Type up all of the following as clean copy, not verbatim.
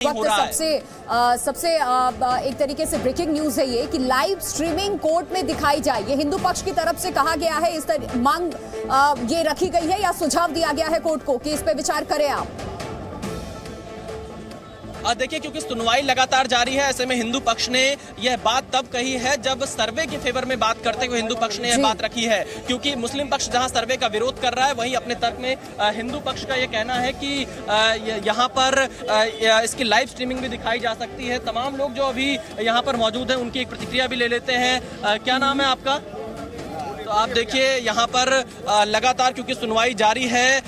वक्त सबसे एक तरीके से ब्रेकिंग न्यूज है ये कि लाइव स्ट्रीमिंग कोर्ट में दिखाई जाए, ये हिंदू पक्ष की तरफ से कहा गया है। इस मांग ये रखी गई है या सुझाव दिया गया है कोर्ट को कि इस पे विचार करें आप। देखिए, क्योंकि सुनवाई लगातार जारी है, ऐसे में हिंदू पक्ष ने यह बात तब कही है जब सर्वे के फेवर में बात करते हुए हिंदू पक्ष ने यह बात रखी है। क्योंकि मुस्लिम पक्ष जहां सर्वे का विरोध कर रहा है, वहीं अपने तर्क में हिंदू पक्ष का यह कहना है कि यहां पर इसकी लाइव स्ट्रीमिंग भी दिखाई जा सकती है। तमाम लोग जो अभी यहां पर मौजूद हैं उनकी एक प्रतिक्रिया भी ले लेते हैं। क्या नाम है आपका? तो आप देखिए यहाँ पर लगातार क्योंकि सुनवाई जारी है,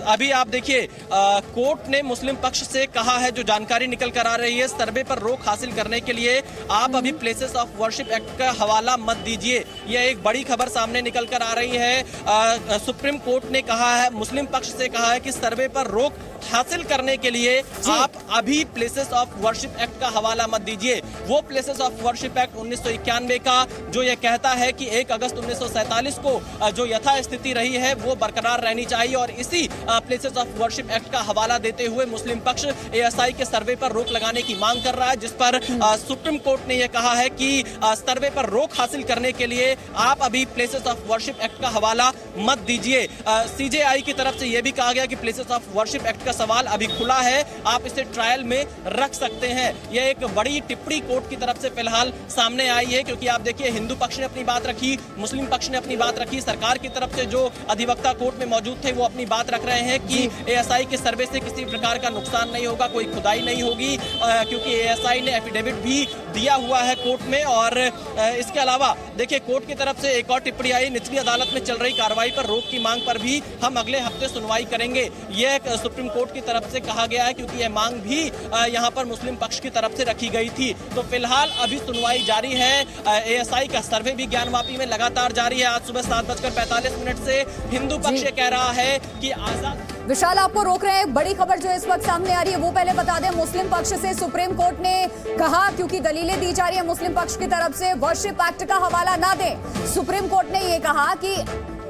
अभी आप देखिए कोर्ट ने मुस्लिम पक्ष से कहा है, जो जानकारी निकल कर आ रही है, सर्वे पर रोक हासिल करने के लिए आप अभी प्लेसेस ऑफ वर्शिप एक्ट का हवाला मत दीजिए। यह एक बड़ी खबर सामने निकल कर आ रही है। सुप्रीम कोर्ट ने कहा है, मुस्लिम पक्ष से कहा है कि सर्वे पर रोक हासिल करने के लिए आप अभी प्लेसेस ऑफ वर्शिप एक्ट का हवाला मत दीजिए। वो प्लेसेस ऑफ वर्शिप एक्ट 1991 का जो ये कहता है कि 1 अगस्त 1947 को जो यथास्थिति रही है वो बरकरार रहनी चाहिए, और इसी प्लेसेस ऑफ वर्शिप एक्ट का हवाला देते हुए मुस्लिम पक्ष एएसआई के सर्वे पर रोक लगाने की मांग कर रहा है, जिस पर सुप्रीम कोर्ट ने यह कहा है कि सर्वे पर रोक हासिल करने के लिए आप अभी प्लेसेस ऑफ वर्शिप एक्ट का हवाला मत दीजिए। सीजेआई की तरफ से यह भी कहा गया कि प्लेसेस ऑफ वर्शिप एक्ट का सवाल अभी खुला है, आप इसे ट्रायल में रख सकते हैं। यह एक बड़ी टिप्पणी कोर्ट की तरफ से फिलहाल सामने आई है, क्योंकि आप देखिए हिंदू पक्ष ने अपनी बात रखी, मुस्लिम पक्ष ने अपनी बात रखी, सरकार की तरफ से जो अधिवक्ता कोर्ट में मौजूद थे वो अपनी बात रख रहे हैं कि एएसआई के सर्वे से किसी प्रकार का नुकसान नहीं होगा, कोई खुदाई नहीं होगी, क्योंकि एएसआई ने एफिडेविट भी दिया हुआ है कोर्ट में। और इसके अलावा देखिए कोर्ट की तरफ से एक और टिप्पणी आई, निचली अदालत में चल रही कार्रवाई पर रोक की मांग पर भी हम अगले हफ्ते सुनवाई करेंगे। यह सुप्रीम कोर्ट की तरफ से कहा गया है, क्योंकि यह मांग भी यहां पर मुस्लिम पक्ष की तरफ से रखी गई थी। तो फिलहाल अभी सुनवाई जारी है। एएसआई का सर्वे भी ज्ञानवापी में लगातार जारी है। आज सुबह 7:45 से हिंदू पक्ष कह रहा है कि आजाद। विशाल, आपको रोक रहे हैं, बड़ी खबर जो इस वक्त सामने आ रही है वो पहले बता दें। मुस्लिम पक्ष से सुप्रीम कोर्ट ने कहा, क्योंकि दलीलें दी जा रही है मुस्लिम पक्ष की तरफ से, वर्शिप एक्ट का हवाला ना दें। सुप्रीम कोर्ट ने ये कहा कि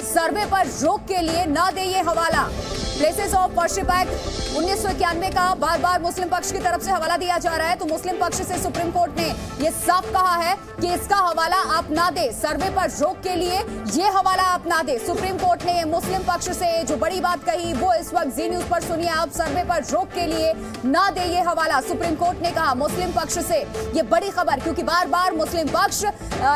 सर्वे पर रोक के लिए ना दे ये हवाला। प्लेसेस ऑफ वर्शिप एक्ट 1991 का बार बार मुस्लिम पक्ष की तरफ से हवाला दिया जा रहा है, तो मुस्लिम पक्ष से सुप्रीम कोर्ट ने यह साफ कहा है कि इसका हवाला आप ना दे, सर्वे पर रोक के लिए ये हवाला आप ना दे। सुप्रीम कोर्ट ने मुस्लिम पक्ष से जो बड़ी बात कही वो इस वक्त जी न्यूज पर सुनिए आप। सर्वे पर रोक के लिए ना दे ये हवाला, सुप्रीम कोर्ट ने कहा मुस्लिम पक्ष से। ये बड़ी खबर, क्योंकि बार बार मुस्लिम पक्ष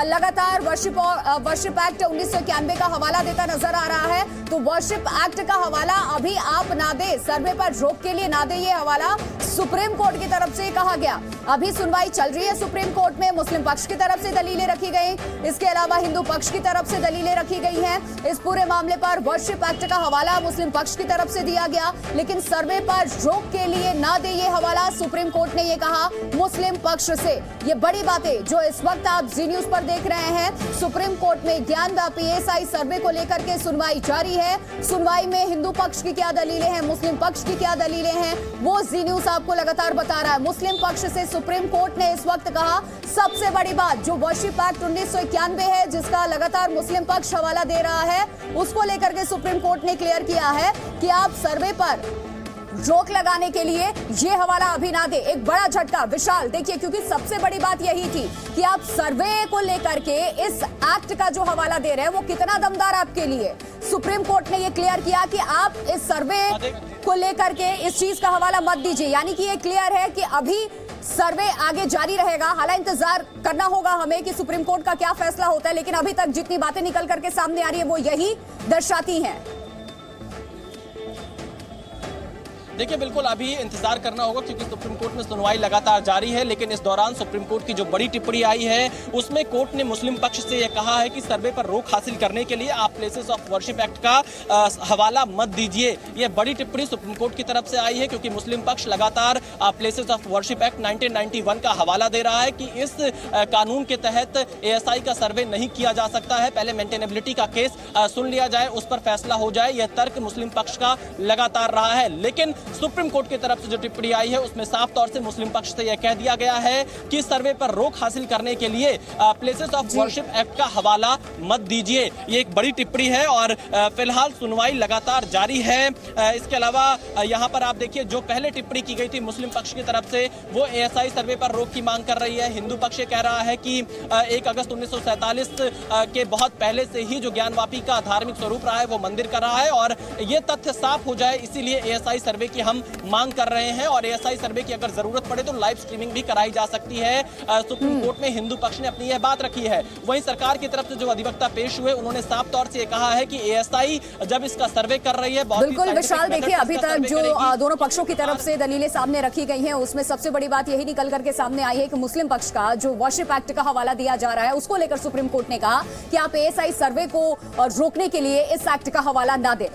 लगातार वर्शिप एक्ट 1991 का हवाला देता नजर आ रहा है, तो वर्शिप एक्ट का हवाला अभी आप ना दे, सर्वे पर रोक के लिए ना दे ये हवाला, सुप्रीम कोर्ट की तरफ से कहा गया। अभी सुनवाई चल रही है सुप्रीम कोर्ट में, मुस्लिम पक्ष की तरफ से दलीलें रखी गई, इसके अलावा हिंदू पक्ष की तरफ से दलीलें रखी गई हैं। इस पूरे मामले पर वर्शिप एक्ट का हवाला मुस्लिम पक्ष की तरफ से दिया गया, लेकिन सर्वे पर रोक के लिए ना दे ये हवाला, सुप्रीम कोर्ट ने ये कहा मुस्लिम पक्ष से। ये बड़ी बातें जो इस वक्त आप जी न्यूज पर देख रहे हैं, सुप्रीम कोर्ट में ज्ञानव्यापी एएसआई सर्वे को लेकर के सुनवाई जारी है। सुनवाई में हिंदू पक्ष की क्या दलीलें हैं, मुस्लिम पक्ष की क्या दलीलें हैं, वो जी न्यूज आपको लगातार बता रहा है। मुस्लिम पक्ष से सुप्रीम कोर्ट ने इस वक्त कहा सबसे बड़ी बात, जो वर्शिप एक्ट 1991 है जिसका लगातार मुस्लिम पक्ष हवाला दे रहा है, उसको लेकर के सुप्रीम कोर्ट ने क्लियर किया है कि आप सर्वे पर रोक लगाने के लिए ये हवाला अभी ना दे। एक बड़ा झटका विशाल देखिए, क्योंकि सबसे बड़ी बात यही थी कि आप सर्वे को लेकर के इस एक्ट का जो हवाला दे रहे हैं वो कितना दमदार आपके लिए। सुप्रीम कोर्ट ने ये क्लियर किया कि आप इस सर्वे को लेकर के इस चीज का हवाला मत दीजिए, यानी कि ये क्लियर है कि अभी सर्वे आगे जारी रहेगा। हालांकि इंतजार करना होगा हमें कि सुप्रीम कोर्ट का क्या फैसला होता है, लेकिन अभी तक जितनी बातें निकल करके सामने आ रही है वो यही दर्शाती हैं। देखिए बिल्कुल अभी इंतजार करना होगा, क्योंकि सुप्रीम कोर्ट में सुनवाई लगातार जारी है, लेकिन इस दौरान सुप्रीम कोर्ट की जो बड़ी टिप्पणी आई है उसमें कोर्ट ने मुस्लिम पक्ष से यह कहा है कि सर्वे पर रोक हासिल करने के लिए आप प्लेसेस ऑफ वर्शिप एक्ट का हवाला मत दीजिए। यह बड़ी टिप्पणी सुप्रीम कोर्ट की तरफ से आई है, क्योंकि मुस्लिम पक्ष लगातार प्लेसेस ऑफ वर्शिप एक्ट 1991 का हवाला दे रहा है कि इस कानून के तहत एएसआई का सर्वे नहीं किया जा सकता है, पहले मेंटेनेबिलिटी का केस सुन लिया जाए, उस पर फैसला हो जाए। यह तर्क मुस्लिम पक्ष का लगातार रहा है, लेकिन सुप्रीम कोर्ट की तरफ से जो टिप्पणी आई है उसमें साफ तौर से मुस्लिम पक्ष से यह कह दिया गया है कि सर्वे पर रोक हासिल करने के लिए प्लेसेस ऑफ वर्शिप एक्ट का हवाला मत दीजिए। ये एक बड़ी टिप्पणी है और फिलहाल सुनवाई लगातार जारी है। इसके अलावा यहाँ पर आप देखिए जो पहले टिप्पणी की गई थी मुस्लिम पक्ष की तरफ से वो एएसआई सर्वे पर रोक की मांग कर रही है। हिंदू पक्ष कह रहा है कि 1 अगस्त 1947 के बहुत पहले से ही जो ज्ञानवापी का धार्मिक स्वरूप रहा है वो मंदिर का रहा है और ये तथ्य साफ हो जाए इसीलिए एएसआई सर्वे की हम मांग कर रहे हैं और एएसआई सर्वे की अगर जरूरत पड़े तो लाइव स्ट्रीमिंग भी कराई जा सकती है। सुप्रीम कोर्ट में हिंदू पक्ष ने अपनी यह बात रखी है। वहीं सरकार की तरफ से जो अधिवक्ता पेश हुए उन्होंने साफ तौर से कहा है कि एएसआई जब इसका सर्वे कर रही है बिल्कुल विशाल, देखिए अभी तक जो दोनों पक्षों की तरफ से दलीलें सामने रखी गई हैं उसमें सबसे बड़ी बात यही निकल करके सामने आई है कि मुस्लिम पक्ष का जो वर्शिप एक्ट का हवाला दिया जा रहा है उसको लेकर सुप्रीम कोर्ट ने कहा कि आप एएसआई सर्वे को रोकने के लिए इस एक्ट का हवाला ना दें।